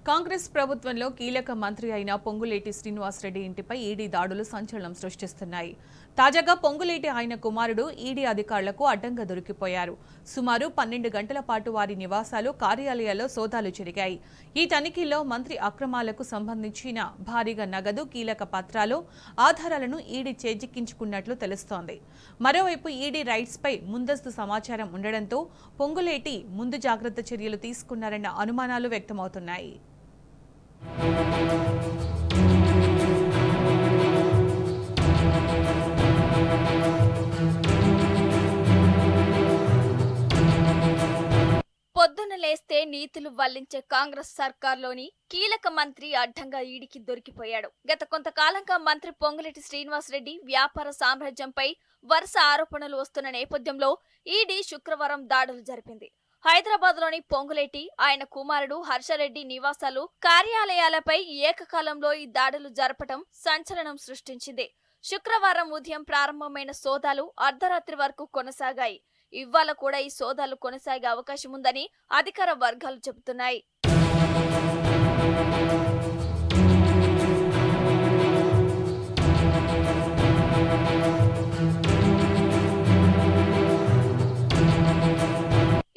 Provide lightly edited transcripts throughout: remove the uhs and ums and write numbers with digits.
కాంగ్రెస్ ప్రభుత్వంలో కీలక మంత్రి అయిన పొంగులేటి శ్రీనివాసరెడ్డి ఇంటిపై ఈడీ దాడులు సంచలనం సృష్టిస్తున్నాయి. తాజాగా పొంగులేటి ఆయన కుమారుడు ఈడీ అధికారులకు అడ్డంగా దొరికిపోయారు. సుమారు 12 గంటల పాటు వారి నివాసాలు, కార్యాలయాల్లో సోదాలు జరిగాయి. ఈ తనిఖీల్లో మంత్రి అక్రమాలకు సంబంధించిన భారీగా నగదు, కీలక పత్రాలు, ఆధారాలను ఈడీ చేజిక్కించుకున్నట్లు తెలుస్తోంది. మరోవైపు ఈడీ రైట్స్పై ముందస్తు సమాచారం ఉండడంతో పొంగులేటి ముందు జాగ్రత్త చర్యలు తీసుకున్నారన్న అనుమానాలు వ్యక్తమవుతున్నాయి. పొద్దున లేస్తే నీతులు వల్లించే కాంగ్రెస్ సర్కార్లోని కీలక మంత్రి అడ్డంగా ఈడీకి దొరికిపోయాడు. గత కొంతకాలంగా మంత్రి పొంగులేటి శ్రీనివాసరెడ్డి వ్యాపార సామ్రాజ్యంపై వరుస ఆరోపణలు వస్తున్న నేపథ్యంలో ఈడీ శుక్రవారం దాడులు జరిపింది. హైదరాబాద్ లోని పొంగులేటి, ఆయన కుమారుడు హర్షరెడ్డి నివాసాలు, కార్యాలయాలపై ఏకకాలంలో ఈ దాడులు జరపడం సంచలనం సృష్టించింది. శుక్రవారం ఉదయం ప్రారంభమైన సోదాలు అర్ధరాత్రి వరకు కొనసాగాయి. ఇవాళ కూడా ఈ సోదాలు కొనసాగే అవకాశం ఉందని అధికార వర్గాలు చెబుతున్నాయి.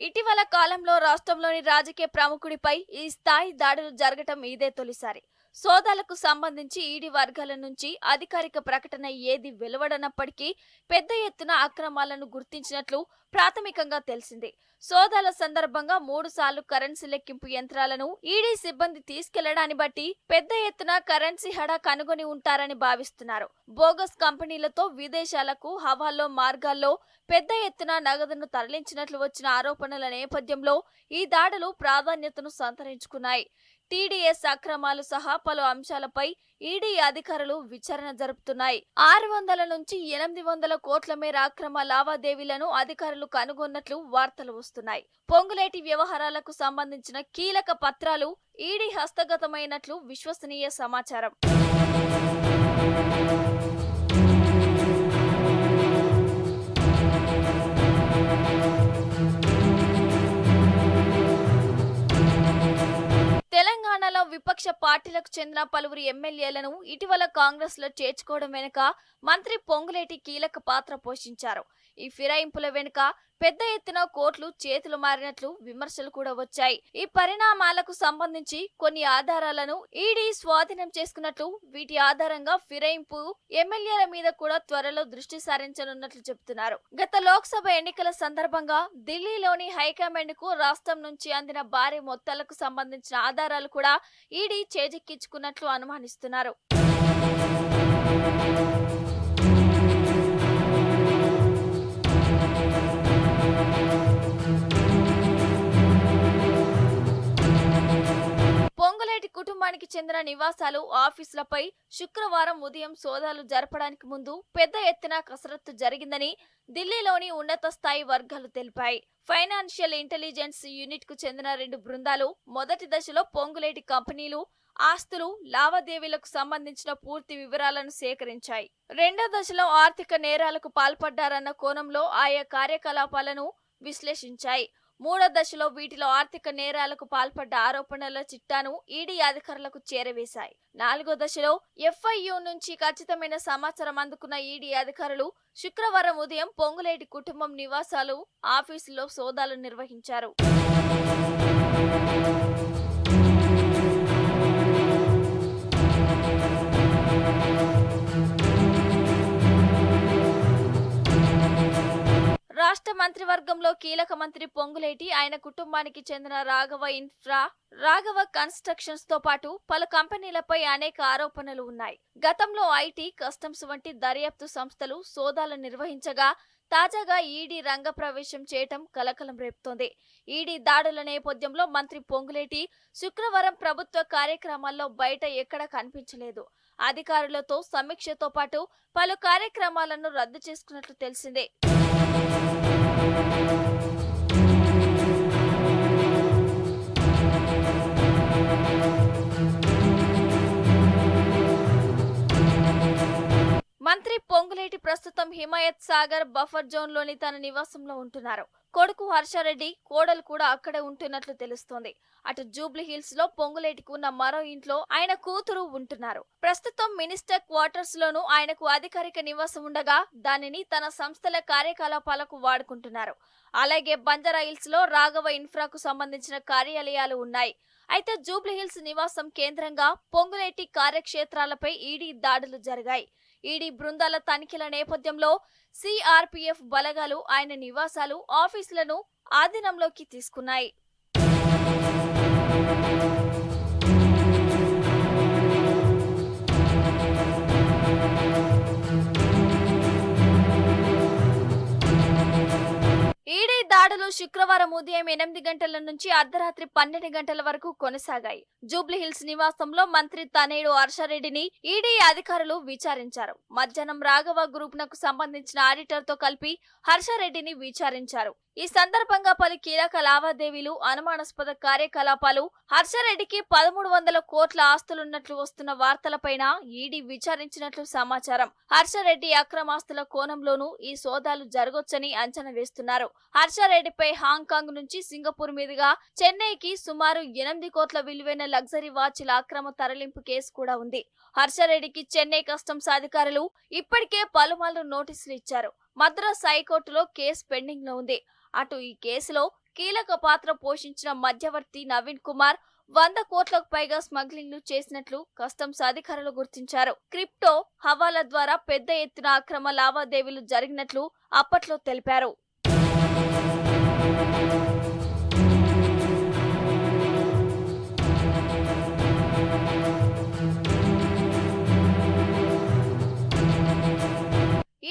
ఇటీవల కాలంలో రాష్ట్రంలోని రాజకీయ ప్రముఖుడిపై ఈ స్థాయి దాడులు జరగటం ఇదే తొలిసారి. సోదాలకు సంబంధించి ఈడీ వర్గాల నుంచి అధికారిక ప్రకటన ఏది వెలువడనప్పటికీ పెద్ద ఎత్తున అక్రమాలను గుర్తించినట్లు ప్రాథమికంగా తెలిసింది. సోదాల సందర్భంగా 3 సార్లు కరెన్సీ లెక్కింపు యంత్రాలను ఈడీ సిబ్బంది తీసుకెళ్లడాన్ని బట్టి పెద్ద ఎత్తున కరెన్సీ హడా కనుగొని ఉంటారని భావిస్తున్నారు. బోగస్ కంపెనీలతో విదేశాలకు, హవాల్లో మార్గాల్లో పెద్ద ఎత్తున నగదును తరలించినట్లు వచ్చిన ఆరోపణల నేపథ్యంలో ఈ దాడులు ప్రాధాన్యతను సంతరించుకున్నాయి. టీడీఎస్ అక్రమాలు సహా పలు అంశాలపై ఈడీ అధికారులు విచారణ జరుపుతున్నాయి. 600 నుంచి 800 కోట్ల మేర అక్రమ లావాదేవీలను అధికారులు కనుగొన్నట్లు వార్తలు వస్తున్నాయి. పొంగులేటి వ్యవహారాలకు సంబంధించిన కీలక పత్రాలు ఈడీ హస్తగతమైనట్లు విశ్వసనీయ సమాచారం. తెలంగాణలో విపక్ష పార్టీలకు చెందిన పలువురు ఎమ్మెల్యేలను ఇటీవల కాంగ్రెస్ లో చేర్చుకోవడం వెనుక మంత్రి పొంగులేటి కీలక పాత్ర పోషించారు. ఈ ఫిరాయింపుల వెనుక పెద్ద ఎత్తున కోట్లు చేతులు మారినట్లు విమర్శలు కూడా వచ్చాయి. ఈ పరిణామాలకు సంబంధించి కొన్ని ఆధారాలను ఈడీ స్వాధీనం చేసుకున్నట్లు, వీటి ఆధారంగా ఫిరాయింపు ఎమ్మెల్యేల మీద కూడా త్వరలో దృష్టి సారించనున్నట్లు చెబుతున్నారు. గత లోక్సభ ఎన్నికల సందర్భంగా ఢిల్లీలోని హైకమాండ్ కు రాష్ట్రం నుంచి అందిన భారీ మొత్తాలకు సంబంధించిన ఆధారాలు కూడా ఈడీ చేజిక్కించుకున్నట్లు అనుమానిస్తున్నారు. పొంగులేటి కుటుంబానికి చెందిన నివాసాలు, ఆఫీసులపై శుక్రవారం ఉదయం సోదాలు జరపడానికి ముందు పెద్ద ఎత్తున కసరత్తు జరిగిందని ఢిల్లీలోని ఉన్నత స్థాయి వర్గాలు తెలిపాయి. ఫైనాన్షియల్ ఇంటెలిజెన్స్ యూనిట్ కు చెందిన 2 బృందాలు మొదటి దశలో పొంగులేటి కంపెనీలు, ఆస్తులు, లావాదేవీలకు సంబంధించిన పూర్తి వివరాలను సేకరించాయి. రెండో దశలో ఆర్థిక నేరాలకు పాల్పడ్డారన్న కోణంలో ఆయా కార్యకలాపాలను విశ్లేషించాయి. మూడో దశలో వీటిలో ఆర్థిక నేరాలకు పాల్పడ్డ ఆరోపణల చిట్టాను ఈడీ అధికారులకు చేరవేశాయి. 4వ దశలో ఎఫ్ఐయు నుంచి ఖచ్చితమైన సమాచారం అందుకున్న ఈడీ అధికారులు శుక్రవారం ఉదయం పొంగులేటి కుటుంబం నివాసాలు, ఆఫీసుల్లో సోదాలు నిర్వహించారు. రాష్ట్ర మంత్రివర్గంలో కీలక మంత్రి పొంగులేటి, ఆయన కుటుంబానికి చెందిన రాఘవ ఇన్ఫ్రా, రాఘవ కన్స్ట్రక్షన్స్ తో పాటు పలు కంపెనీలపై అనేక ఆరోపణలు ఉన్నాయి. గతంలో ఐటీ, కస్టమ్స్ వంటి దర్యాప్తు సంస్థలు సోదాలు నిర్వహించగా తాజాగా ఈడీ రంగ ప్రవేశం చేయటం కలకలం రేపుతోంది. ఈడీ దాడుల నేపథ్యంలో మంత్రి పొంగులేటి శుక్రవారం ప్రభుత్వ కార్యక్రమాల్లో బయట ఎక్కడా కనిపించలేదు. అధికారులతో సమీక్షతో పాటు పలు కార్యక్రమాలను రద్దు చేసుకున్నట్లు తెలిసిందే. మంత్రి పొంగులేటి ప్రస్తుతం ప్రస్తుతం హిమాయత్ సాగర్ బఫర్ జోన్ లోని తన నివాసంలో ఉంటున్నారు. కొడుకు హర్షారెడ్డి, కోడలు కూడా అక్కడే ఉంటున్నట్లు తెలుస్తోంది. అటు జూబ్లీ హిల్స్ లో పొంగులేటికి ఉన్న మరో ఇంట్లో ఆయన కూతురు ఉంటున్నారు. ప్రస్తుతం మినిస్టర్ క్వార్టర్స్ లోనూ ఆయనకు అధికారిక నివాసం ఉండగా దానిని తన సంస్థల కార్యకలాపాలకు వాడుకుంటున్నారు. అలాగే బంజారా హిల్స్ లో రాఘవ ఇన్ఫ్రాకు సంబంధించిన కార్యాలయాలు ఉన్నాయి. అయితే జూబ్లీ హిల్స్ నివాసం కేంద్రంగా పొంగులేటి కార్యక్షేత్రాలపై ఈడీ దాడులు జరిగాయి. ఈడీ బృందాల తనిఖీల నేపథ్యంలో సిఆర్పీఎఫ్ బలగాలు ఆయన నివాసాలు, ఆఫీసులను ఆధీనంలోకి తీసుకున్నాయి. ఈడీ దాడులు శుక్రవారం ఉదయం 8 గంటల నుంచి అర్ధరాత్రి 12 గంటల వరకు కొనసాగాయి. జూబ్లీ హిల్స్ నివాసంలో మంత్రి తనేడు హర్షారెడ్డిని ఈడీ అధికారులు విచారించారు. మధ్యాహ్నం రాఘవ గ్రూప్ నకు సంబంధించిన ఆడిటర్ తో కలిపి హర్షారెడ్డిని విచారించారు. ఈ సందర్భంగా పలు కీలక లావాదేవీలు, అనుమానాస్పద కార్యకలాపాలు, హర్షారెడ్డికి 1300 కోట్ల ఆస్తులున్నట్లు వస్తున్న వార్తలపైన ఈడీ విచారించినట్లు సమాచారం. హర్షారెడ్డి అక్రమాస్తుల కోణంలోనూ ఈ సోదాలు జరగొచ్చని అంచనా వేస్తున్నారు. హర్షారెడ్డిపై హాంకాంగ్ నుంచి సింగపూర్ మీదుగా చెన్నైకి సుమారు 8 కోట్ల విలువైన లగ్జరీ వాచ్ల అక్రమ తరలింపు కేసు కూడా ఉంది. హర్షారెడ్డికి చెన్నై కస్టమ్స్ అధికారులు ఇప్పటికే పలుమార్లు నోటీసులు ఇచ్చారు. మద్రాస్ హైకోర్టులో కేసు పెండింగ్ లో ఉంది. అటు ఈ కేసులో కీలక పాత్ర పోషించిన మధ్యవర్తి నవీన్ కుమార్ 100 కోట్లకు పైగా స్మగ్లింగ్లు చేసినట్లు కస్టమ్స్ అధికారులు గుర్తించారు. క్రిప్టో, హవాలా ద్వారా పెద్ద ఎత్తున అక్రమ లావాదేవీలు జరిగినట్లు అప్పట్లో తెలిపారు.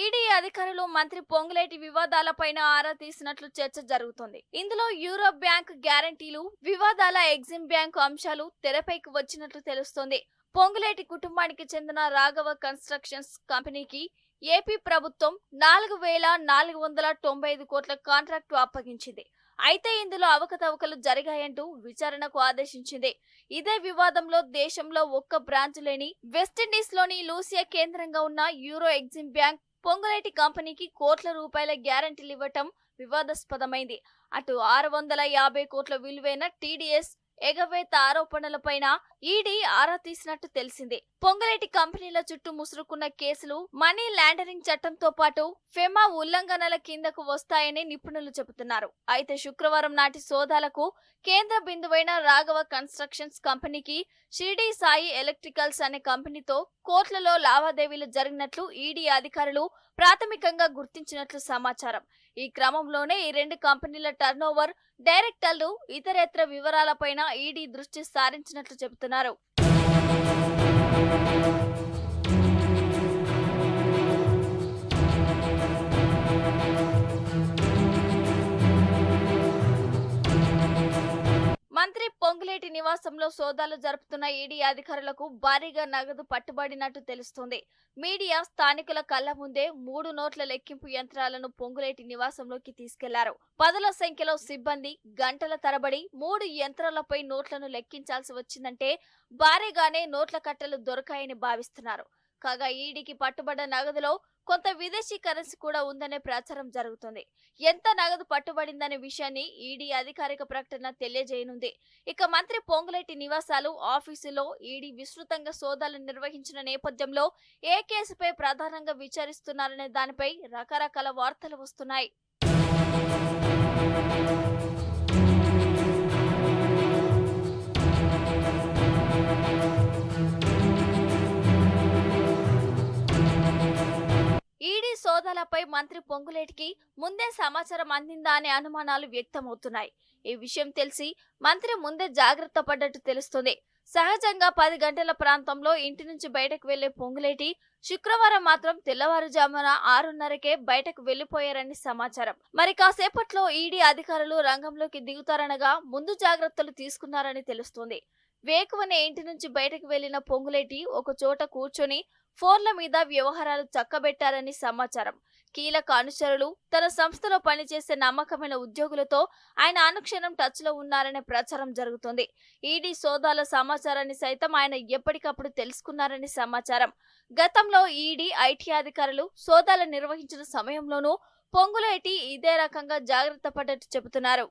ఈడీ అధికారులు మంత్రి పొంగులేటి వివాదాలపైన ఆరా తీసినట్లు చర్చ జరుగుతోంది. ఇందులో యూరోప్ బ్యాంక్ గ్యారంటీలు, వివాదాల ఎగ్జిమ్ బ్యాంక్ అంశాలు తెరపైకి వచ్చినట్లు తెలుస్తోంది. పొంగులేటి కుటుంబానికి చెందిన రాఘవ కన్స్ట్రక్షన్స్ కంపెనీకి ఏపీ ప్రభుత్వం 4495 కోట్ల కాంట్రాక్టు అప్పగించింది. అయితే ఇందులో అవకతవకలు జరిగాయంటూ విచారణకు ఆదేశించింది. ఇదే వివాదంలో దేశంలో ఒక్క బ్రాంచ్ లేని వెస్టిండీస్ లోని లూసియా కేంద్రంగా ఉన్న యూరో ఎగ్జిమ్ బ్యాంక్ పొంగులేటి కంపెనీకి కోట్ల రూపాయల గ్యారంటీలు ఇవ్వటం వివాదాస్పదమైంది. అటు 650 కోట్ల విలువైన టీడీఎస్ ఎగవేత ఆరోపణలపైన ఈడీ ఆరా తీసినట్టు తెలిసింది. పొంగులేటి కంపెనీల చుట్టూ ముసురుకున్న కేసులు మనీ లాండరింగ్ చట్టంతో పాటు ఫెమా ఉల్లంఘనల కిందకు వస్తాయని నిపుణులు చెబుతున్నారు. అయితే శుక్రవారం నాటి సోదాలకు కేంద్ర బిందువైన రాఘవ కన్స్ట్రక్షన్స్ కంపెనీకి షిరిడి సాయి ఎలక్ట్రికల్స్ అనే కంపెనీతో కోట్లలో లావాదేవీలు జరిగినట్లు ఈడీ అధికారులు ప్రాథమికంగా గుర్తించినట్లు సమాచారం. ఈ క్రమంలోనే ఈ రెండు కంపెనీల టర్నోవర్, డైరెక్టర్లు, ఇతరేతర వివరాలపైన ఈడీ దృష్టి సారించినట్లు చెబుతున్నారు. మంత్రి పొంగులేటి నివాసంలో సోదాలు జరుపుతున్న ఈడీ అధికారులకు భారీగా నగదు పట్టుబడినట్టు తెలుస్తోంది. మీడియా, స్థానికుల కళ్ల ముందే 3 నోట్ల లెక్కింపు యంత్రాలను పొంగులేటి నివాసంలోకి తీసుకెళ్లారు. పదుల సంఖ్యలో సిబ్బంది గంటల తరబడి 3 యంత్రాలపై నోట్లను లెక్కించాల్సి వచ్చిందంటే భారీగానే నోట్ల కట్టలు దొరకాయని భావిస్తున్నారు. కాగా ఈడీకి పట్టుబడ్డ నగదులో కొంత విదేశీ కరెన్సీ కూడా ఉందనే ప్రచారం జరుగుతుంది. ఎంత నగదు పట్టుబడిందనే విషయాన్ని ఈడీ అధికారిక ప్రకటన తెలియజేయనుంది. ఇక మంత్రి పొంగులేటి నివాసాలు, ఆఫీసులో ఈడీ విస్తృతంగా సోదాలు నిర్వహించిన నేపథ్యంలో ఏ కేసుపై ప్రధానంగా విచారిస్తున్నారనే దానిపై రకరకాల వార్తలు వస్తున్నాయి. ఈడీ సోదాలపై మంత్రి పొంగులేటికి ముందే సమాచారం అందిందా అనే అనుమానాలు వ్యక్తమవుతున్నాయి. ఈ విషయం తెలిసి మంత్రి ముందే జాగ్రత్త పడ్డట్టు తెలుస్తుంది. సహజంగా 10 గంటల ప్రాంతంలో ఇంటి నుంచి బయటకు వెళ్లే పొంగులేటి శుక్రవారం మాత్రం తెల్లవారుజామున 6:30కే బయటకు వెళ్లిపోయారని సమాచారం. మరి కాసేపట్లో ఈడీ అధికారులు రంగంలోకి దిగుతారనగా ముందు జాగ్రత్తలు తీసుకున్నారని తెలుస్తోంది. వేకువనే ఇంటి నుంచి బయటకు వెళ్లిన పొంగులేటి ఒక చోట కూర్చొని ఫోన్ల మీద వ్యవహారాలు చక్కబెట్టారని సమాచారం. కీలక అనుచరులు, తన సంస్థలో పనిచేసే నమ్మకమైన ఉద్యోగులతో ఆయన అనుక్షణం టచ్ లో ఉన్నారనే ప్రచారం జరుగుతుంది. ఈడీ సోదాల సమాచారాన్ని సైతం ఆయన ఎప్పటికప్పుడు తెలుసుకున్నారని సమాచారం. గతంలో ఈడీ, ఐటీ అధికారులు సోదాలు నిర్వహించిన సమయంలోనూ పొంగులేటి ఇదే రకంగా జాగ్రత్త పడ్డట్టు చెబుతున్నారు.